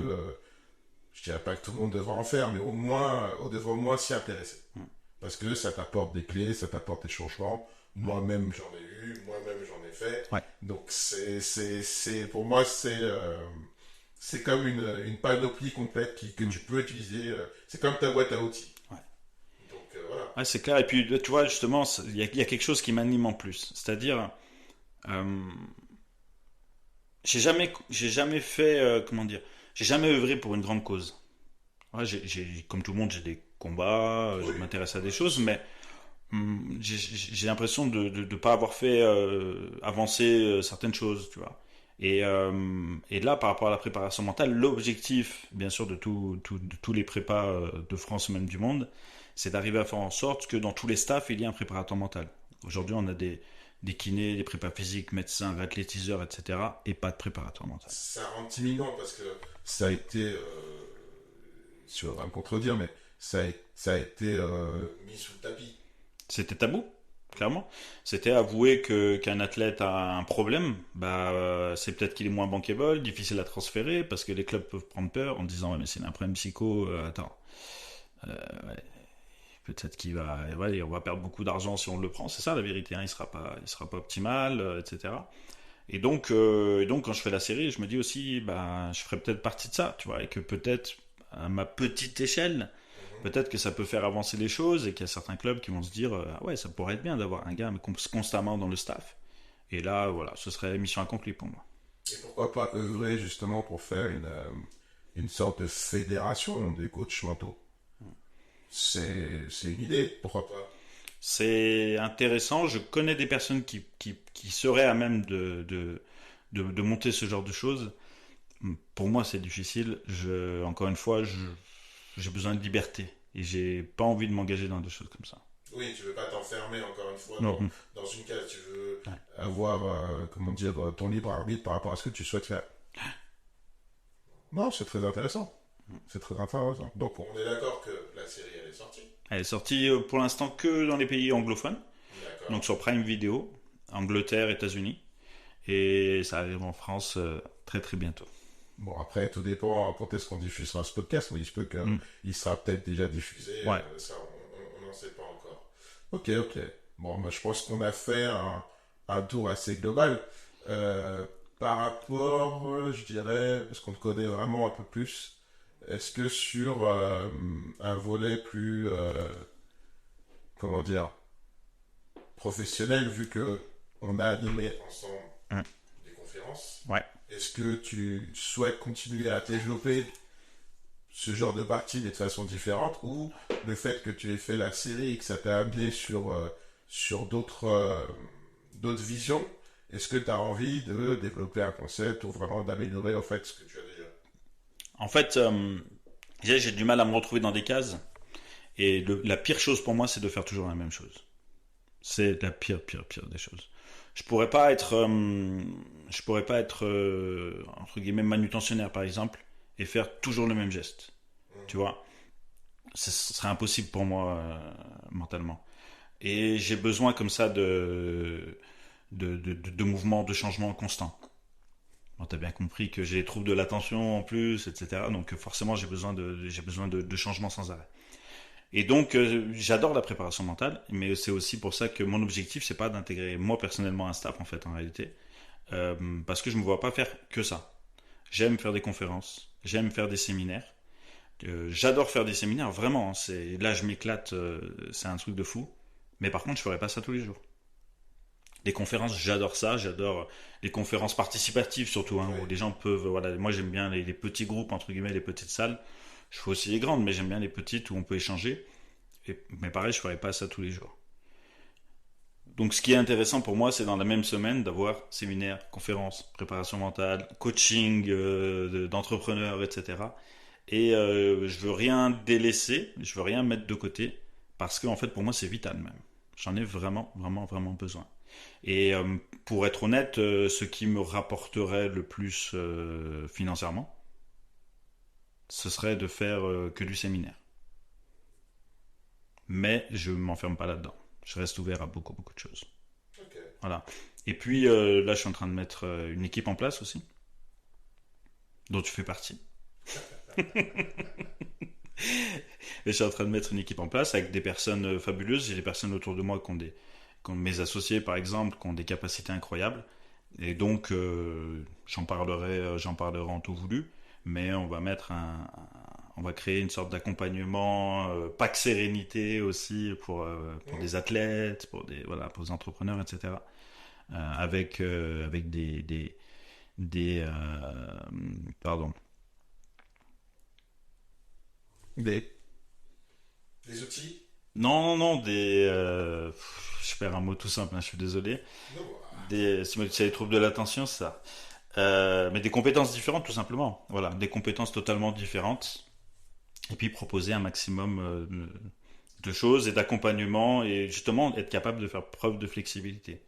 je dirais pas que tout le monde devrait en faire, mais au moins, on devrait au moins s'y intéresser. Parce que ça t'apporte des clés, ça t'apporte des changements. Moi-même, j'en ai eu, moi-même, j'en ai fait. Ouais. Donc, pour moi, c'est comme une panoplie complète que tu peux utiliser. C'est comme ta boîte à outils. Ouais. Donc, voilà. Ouais, c'est clair. Et puis, tu vois, justement, il y a quelque chose qui m'anime en plus. C'est-à-dire, euh, j'ai jamais fait, comment dire, j'ai jamais œuvré pour une grande cause. Ouais, comme tout le monde, j'ai des combats, je Oui. m'intéresse à des choses, mais j'ai l'impression de pas avoir fait avancer certaines choses, tu vois. Et là, par rapport à la préparation mentale, l'objectif, bien sûr, de tous les prépas de France, même du monde, c'est d'arriver à faire en sorte que dans tous les staffs, il y ait un préparateur mental. Aujourd'hui, on a des kinés, des prépas physiques, médecins, athlétiseurs, etc. et pas de préparateur mental. Ça rend intimidant parce que ça a été, tu vas me contredire, mais ça a été mis sous le tapis. C'était tabou, clairement. C'était avouer qu'un athlète a un problème, c'est peut-être qu'il est moins bankable, difficile à transférer, parce que les clubs peuvent prendre peur en disant ouais, mais c'est un problème psycho, attends. Ouais, peut-être qu'il va, ouais, on va perdre beaucoup d'argent si on le prend, c'est ça la vérité, hein, il sera pas optimal, etc. Et donc, quand je fais la série, je me dis aussi, je ferai peut-être partie de ça, tu vois, et que peut-être, à ma petite échelle, peut-être que ça peut faire avancer les choses et qu'il y a certains clubs qui vont se dire, ah ouais, ça pourrait être bien d'avoir un gars mais constamment dans le staff. Et là, voilà, ce serait mission accomplie pour moi. Et pourquoi pas œuvrer justement pour faire une sorte de fédération des coachs mentaux. C'est une idée, pourquoi pas. C'est intéressant, je connais des personnes qui seraient à même de monter ce genre de choses. Pour moi, c'est difficile. Encore une fois, j'ai besoin de liberté et j'ai pas envie de m'engager dans des choses comme ça. Oui, tu veux pas t'enfermer encore une fois Non. dans une case, tu veux Ouais. avoir, comment dire, ton libre arbitre par rapport à ce que tu souhaites faire. Non, c'est très intéressant. C'est très intéressant. Donc, on est d'accord que la série, elle est sortie. Elle est sortie pour l'instant que dans les pays anglophones, D'accord. donc sur Prime Video, Angleterre, États-Unis, et ça arrive en France très très bientôt. Bon, après, tout dépend quand est-ce qu'on diffusera ce podcast. Mais il se peut qu'il sera peut-être déjà diffusé. Ouais. Ça, on n'en sait pas encore. Ok, ok. Bon, je pense qu'on a fait un tour assez global. Par rapport, je dirais, parce qu'on te connaît vraiment un peu plus, est-ce que sur un volet plus, comment dire, professionnel, vu que on a animé ensemble des conférences, Ouais. est-ce que tu souhaites continuer à développer ce genre de partie de façon différente, ou le fait que tu aies fait la série et que ça t'a amené sur d'autres visions, est-ce que tu as envie de développer un concept ou vraiment d'améliorer en fait ce que tu as déjà? En fait, j'ai du mal à me retrouver dans des cases. Et la pire chose pour moi, c'est de faire toujours la même chose. C'est la pire, pire, pire des choses. Je pourrais pas être entre guillemets manutentionnaire par exemple et faire toujours le même geste. Tu vois, ce serait impossible pour moi mentalement. Et j'ai besoin comme ça de mouvements, de changements constants. Bon, t'as bien compris que j'ai des troubles de l'attention en plus, etc. Donc forcément j'ai besoin de changements sans arrêt. Et donc, j'adore la préparation mentale, mais c'est aussi pour ça que mon objectif, c'est pas d'intégrer moi personnellement un staff en fait, en réalité, parce que je me vois pas faire que ça. J'aime faire des conférences, j'aime faire des séminaires, j'adore faire des séminaires, vraiment. C'est là, je m'éclate, c'est un truc de fou. Mais par contre, je ferais pas ça tous les jours. Les conférences, j'adore ça, j'adore les conférences participatives surtout, hein, où Ouais. les gens peuvent, voilà, moi j'aime bien les petits groupes entre guillemets, les petites salles. Je fais aussi les grandes, mais j'aime bien les petites où on peut échanger. Mais pareil, je ferais pas ça tous les jours. Donc ce qui est intéressant pour moi, c'est dans la même semaine d'avoir séminaire, conférence, préparation mentale, coaching d'entrepreneurs, etc. Et je veux rien délaisser, je veux rien mettre de côté, parce que en fait pour moi c'est vital même. J'en ai vraiment, vraiment, vraiment besoin. Et pour être honnête, ce qui me rapporterait le plus financièrement, ce serait de faire que du séminaire. Mais je m'enferme pas là-dedans. Je reste ouvert à beaucoup, beaucoup de choses. Ok. Voilà. Et puis là, je suis en train de mettre une équipe en place aussi, dont tu fais partie. Et je suis en train de mettre une équipe en place avec des personnes fabuleuses. J'ai des personnes autour de moi qui ont mes associés, par exemple, qui ont des capacités incroyables. Et donc, j'en parlerai en tout voulu. Mais on va créer une sorte d'accompagnement, pack sérénité aussi pour des athlètes, voilà, pour des entrepreneurs, etc. Avec des pardon. Des, des outils? Non, non, non, je perds un mot tout simple, hein, je suis désolé. Non. C'est les troubles de l'attention, c'est ça. Mais des compétences différentes, tout simplement. Voilà, des compétences totalement différentes. Et puis proposer un maximum de choses et d'accompagnement et justement être capable de faire preuve de flexibilité.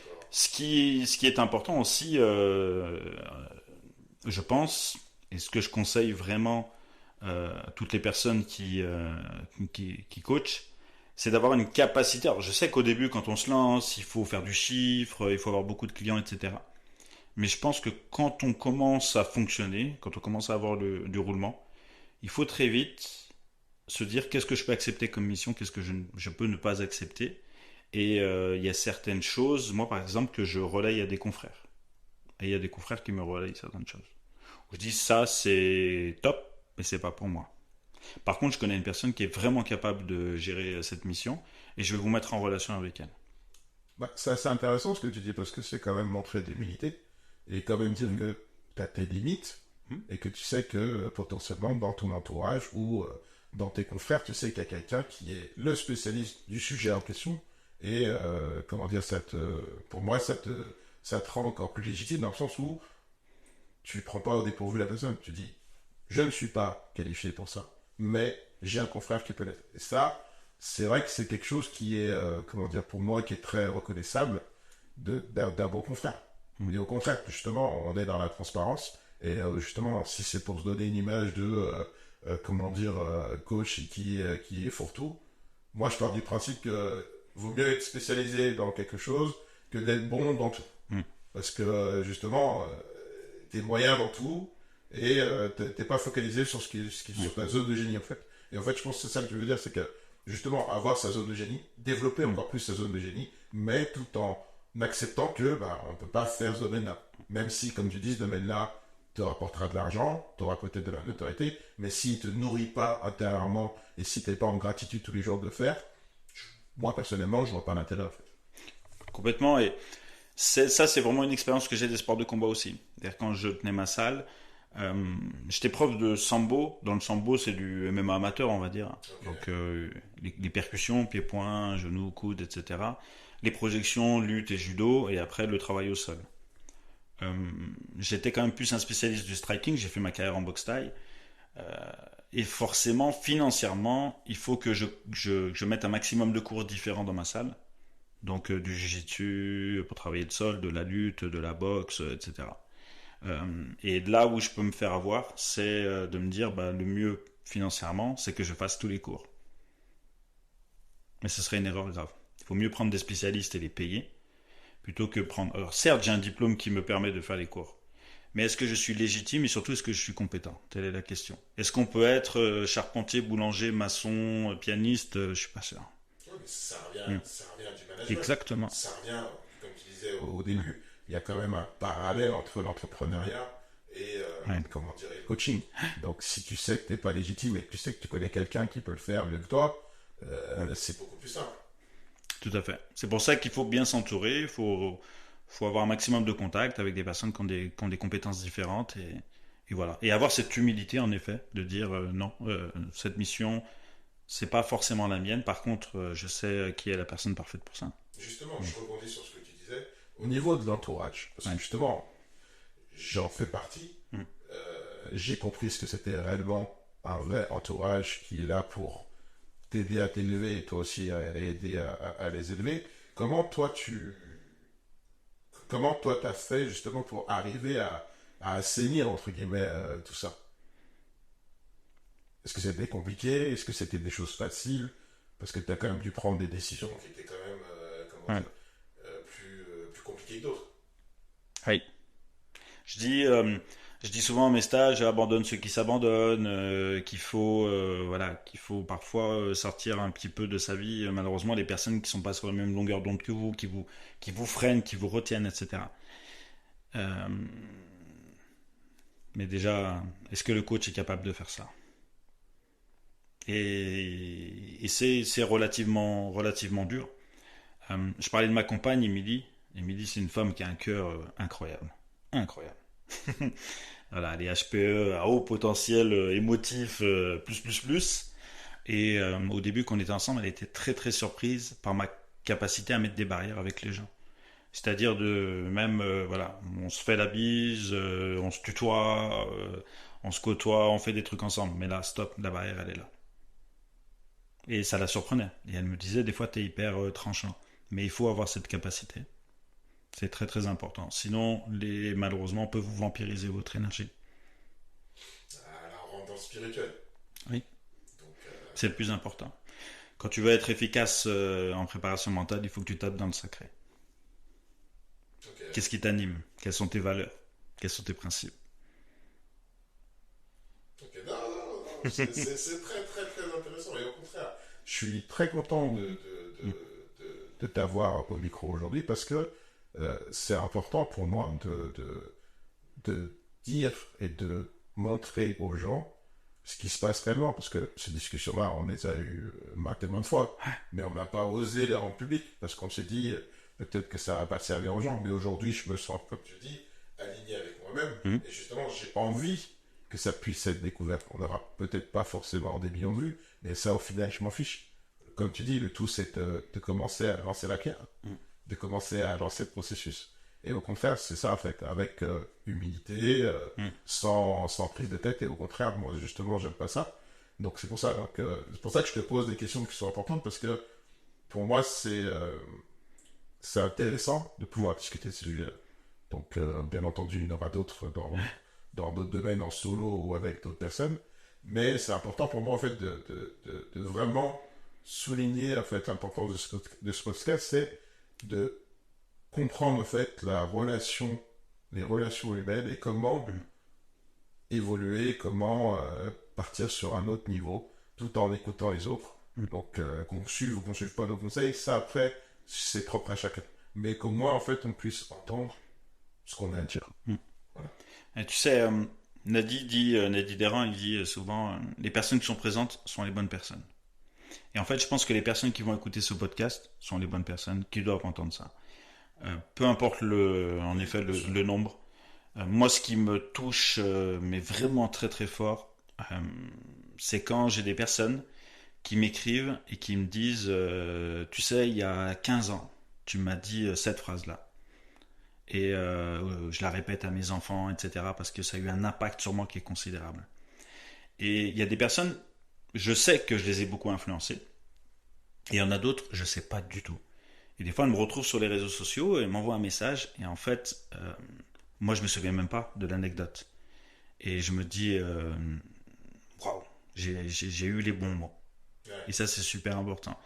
D'accord. Ce qui est important aussi, je pense, et ce que je conseille vraiment à toutes les personnes qui coachent, c'est d'avoir une capacité. Alors je sais qu'au début, quand on se lance, il faut faire du chiffre, il faut avoir beaucoup de clients, etc. Mais je pense que quand on commence à fonctionner, quand on commence à avoir du roulement, il faut très vite se dire qu'est-ce que je peux accepter comme mission, qu'est-ce que je peux ne pas accepter. Et il y a certaines choses, moi par exemple, que je relaye à des confrères. Et il y a des confrères qui me relayent certaines choses. Je dis ça c'est top, mais c'est pas pour moi. Par contre, je connais une personne qui est vraiment capable de gérer cette mission et je vais vous mettre en relation avec elle. Bah, c'est assez intéressant ce que tu dis parce que c'est quand même montrer d'humilité et quand même dire que tu as tes limites Hmm. et que tu sais que potentiellement dans ton entourage ou dans tes confrères, tu sais qu'il y a quelqu'un qui est le spécialiste du sujet en question et comment dire, pour moi, ça te rend encore plus légitime dans le sens où tu ne prends pas au dépourvu la personne. Tu dis, je ne suis pas qualifié pour ça, mais j'ai un confrère qui peut l'être. Et ça, c'est vrai que c'est quelque chose qui est, comment dire, pour moi, qui est très reconnaissable d'un bon confrère. Mais au contraire, justement, on est dans la transparence. Et justement, si c'est pour se donner une image de, comment dire, coach qui est fourre-tout, moi je pars du principe que vaut mieux être spécialisé dans quelque chose que d'être bon dans tout. Hmm. Parce que justement, t'es moyen dans tout et t'es pas focalisé sur sur ta zone de génie en fait. Et en fait, je pense que c'est ça que je veux dire, c'est que justement avoir sa zone de génie, développer encore plus sa zone de génie, mais tout en acceptant que bah, on peut pas faire ce domaine-là. Même si, comme tu dis, ce domaine-là te rapportera de l'argent, tu auras peut-être de la notoriété, mais s'il te nourrit pas intérieurement et si t'es pas en gratitude tous les jours de le faire, moi personnellement, je vois pas l'intérêt en fait. Complètement. Et ça, c'est vraiment une expérience que j'ai des sports de combat aussi. C'est-à-dire quand je tenais ma salle, J'étais prof de sambo. Dans le sambo, c'est du MMA amateur, on va dire. Ok. Donc, les percussions, pieds-poings, genoux, coudes, etc. Les projections, lutte et judo, et après le travail au sol. Euh, J'étais quand même plus un spécialiste du striking. J'ai fait ma carrière en boxe thaï. Et forcément, financièrement, il faut que je mette un maximum de cours différents dans ma salle. Donc, du jiu-jitsu pour travailler le sol, de la lutte, de la boxe, etc. Et là où je peux me faire avoir, c'est de me dire, bah, le mieux financièrement, c'est que je fasse tous les cours. Mais ce serait une erreur grave. Il faut mieux prendre des spécialistes et les payer, plutôt que prendre... Alors certes, j'ai un diplôme qui me permet de faire les cours. Mais est-ce que je suis légitime et surtout est-ce que je suis compétent? Telle est la question. Est-ce qu'on peut être charpentier, boulanger, maçon, pianiste? Je suis pas sûr. Ouais, mais ça revient du management. Exactement. Ça revient, comme tu disais au début, il y a quand même un parallèle entre l'entrepreneuriat et Ouais. comment dire, le coaching. Donc si tu sais que tu n'es pas légitime et que tu sais que tu connais quelqu'un qui peut le faire mieux que toi, c'est beaucoup plus simple. Tout à fait. C'est pour ça qu'il faut bien s'entourer, faut avoir un maximum de contacts avec des personnes qui ont des compétences différentes et voilà. Et avoir cette humilité, en effet, de dire non, cette mission, c'est pas forcément la mienne. Par contre, je sais qui est la personne parfaite pour ça. Justement, je rebondis sur ce que tu disais. Au niveau de l'entourage, parce que justement, j'en fais partie, j'ai compris ce que c'était réellement un vrai entourage qui est là pour t'aider à t'élever et toi aussi à aider à les élever. Comment toi t'as fait justement pour arriver à assainir entre guillemets tout ça? Est-ce que c'était compliqué? Est-ce que c'était des choses faciles? Parce que tu as quand même dû prendre des décisions qui étaient quand même Ouais. plus compliquées que d'autres. Oui. Je dis, euh, je dis souvent à mes stages, abandonne ceux qui s'abandonnent, qu'il faut parfois sortir un petit peu de sa vie. Malheureusement, les personnes qui sont pas sur la même longueur d'onde que vous, qui vous freinent, qui vous retiennent, etc. Euh, mais déjà, est-ce que le coach est capable de faire ça? Et c'est relativement dur. Je parlais de ma compagne, Émilie. Émilie, c'est une femme qui a un cœur incroyable. Incroyable. Voilà, les HPE à haut potentiel émotif, plus. Et au début, quand on était ensemble, elle était très très surprise par ma capacité à mettre des barrières avec les gens. C'est-à-dire de même, voilà, on se fait la bise, on se tutoie, on se côtoie, on fait des trucs ensemble. Mais là, stop, la barrière, elle est là. Et ça la surprenait. Et elle me disait, des fois, t'es hyper tranchant. Mais il faut avoir cette capacité. C'est très très important. Sinon, malheureusement, on peut vous vampiriser votre énergie. À la rendre spirituelle. Oui. Donc, C'est le plus important. Quand tu veux être efficace en préparation mentale, il faut que tu tapes dans le sacré. ok. Qu'est-ce qui t'anime? Quelles sont tes valeurs? Quels sont tes principes? Ok, non, c'est très, très, très intéressant. Et au contraire, je suis très content de t'avoir au micro aujourd'hui parce que c'est important pour moi de dire et de montrer aux gens ce qui se passe réellement. Parce que ces discussions-là, on les a eues maintes et maintes fois, mais on n'a pas osé les rendre publiques parce qu'on s'est dit peut-être que ça va pas servir aux gens. Mais aujourd'hui, je me sens, comme tu dis, aligné avec moi-même. Mhm. Et justement, j'ai envie que ça puisse être découvert. On n'aura peut-être pas forcément des millions de vues, mais ça, au final, je m'en fiche. Comme tu dis, le tout, c'est de commencer à lancer la pierre, de commencer à lancer le processus. Et au contraire, c'est ça, en fait, avec humilité, sans prise de tête. Et au contraire, moi, justement, j'aime pas ça. Donc, c'est pour ça que je te pose des questions qui sont importantes, parce que pour moi, c'est intéressant de pouvoir discuter de ce sujet. Donc, bien entendu, il y en aura d'autres dans d'autres domaines, en solo ou avec d'autres personnes. Mais c'est important pour moi, en fait, de vraiment souligner, en fait, l'importance de ce podcast, c'est de comprendre, en fait, les relations humaines et comment évoluer, comment partir sur un autre niveau, tout en écoutant les autres. Donc, qu'on suive ou qu'on ne suive pas nos conseils, ça, après, c'est propre à chacun. Mais qu'au moins, en fait, on puisse entendre ce qu'on a à dire. Voilà. Et tu sais, Nadi Deran, il dit souvent, les personnes qui sont présentes sont les bonnes personnes. Et en fait, je pense que les personnes qui vont écouter ce podcast sont les bonnes personnes qui doivent entendre ça. Peu importe en effet, le nombre. Moi, ce qui me touche, mais vraiment très très fort, c'est quand j'ai des personnes qui m'écrivent et qui me disent, tu sais, il y a 15 ans, tu m'as dit cette phrase-là. Et je la répète à mes enfants, etc., parce que ça a eu un impact sur moi qui est considérable. Et il y a des personnes, je sais que je les ai beaucoup influencées, et il y en a d'autres, je ne sais pas du tout. Et des fois, elles me retrouvent sur les réseaux sociaux et elles m'envoient un message, et en fait, moi, je me souviens même pas de l'anecdote. Et je me dis, waouh, j'ai eu les bons mots. Et ça, c'est super important.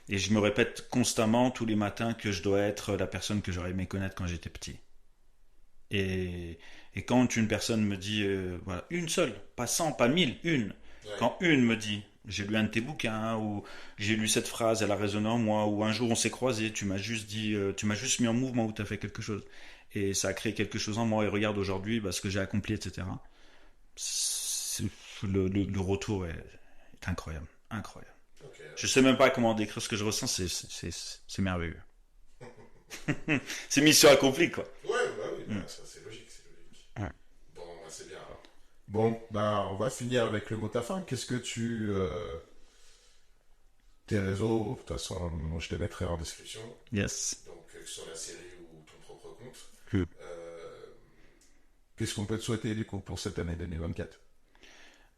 Et je me répète constamment tous les matins que je dois être la personne que j'aurais aimé connaître quand j'étais petit. Et, et quand une personne me dit, voilà, une seule, pas 100, pas 1000, une. Ouais. Quand une me dit, j'ai lu un de tes bouquins, ou j'ai lu cette phrase, elle a résonné en moi, ou un jour on s'est croisés, tu m'as juste dit, tu m'as juste mis en mouvement ou tu as fait quelque chose. Et ça a créé quelque chose en moi, et regarde aujourd'hui ce que j'ai accompli, etc. C'est- le retour est incroyable. Incroyable. Ok. Je sais même pas comment décrire ce que je ressens, c'est merveilleux. C'est mission accomplie, quoi. Ouais, bah oui, bah, ça c'est logique, c'est logique. Ouais. Bon, bah, c'est bien alors. Bon, bah on va finir avec le mot de ta fin. Qu'est-ce que tu... tes réseaux, de toute façon, je te mettrai en description. Yes. Donc, sur la série ou ton propre compte. Mm. Qu'est-ce qu'on peut te souhaiter du coup pour cette année 2024?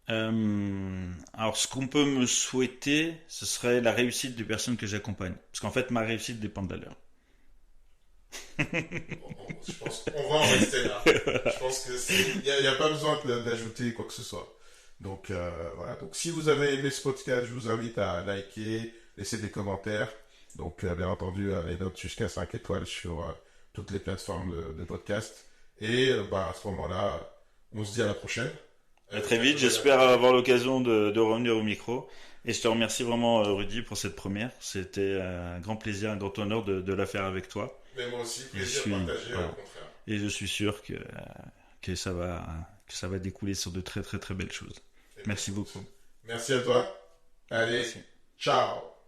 Alors, ce qu'on peut me souhaiter, ce serait la réussite des personnes que j'accompagne. Parce qu'en fait, ma réussite dépend de la leur. Je pense qu'on va en rester là. Je pense que il y a pas besoin d'ajouter quoi que ce soit. Donc voilà. Donc si vous avez aimé ce podcast, je vous invite à liker, laisser des commentaires. Donc bien entendu, les notes jusqu'à 5 étoiles sur toutes les plateformes de podcast. Et bah à ce moment-là, on se dit à la prochaine. À très vite, j'espère avoir l'occasion de revenir au micro. Et je te remercie vraiment, Rudy, pour cette première. C'était un grand plaisir, un grand honneur de la faire avec toi. Mais moi aussi, Je plaisir suis, partagé, voilà. au contraire. Et je suis sûr que ça va découler sur de très très très belles choses. Et Merci beaucoup. merci à toi. Allez, Merci. ciao.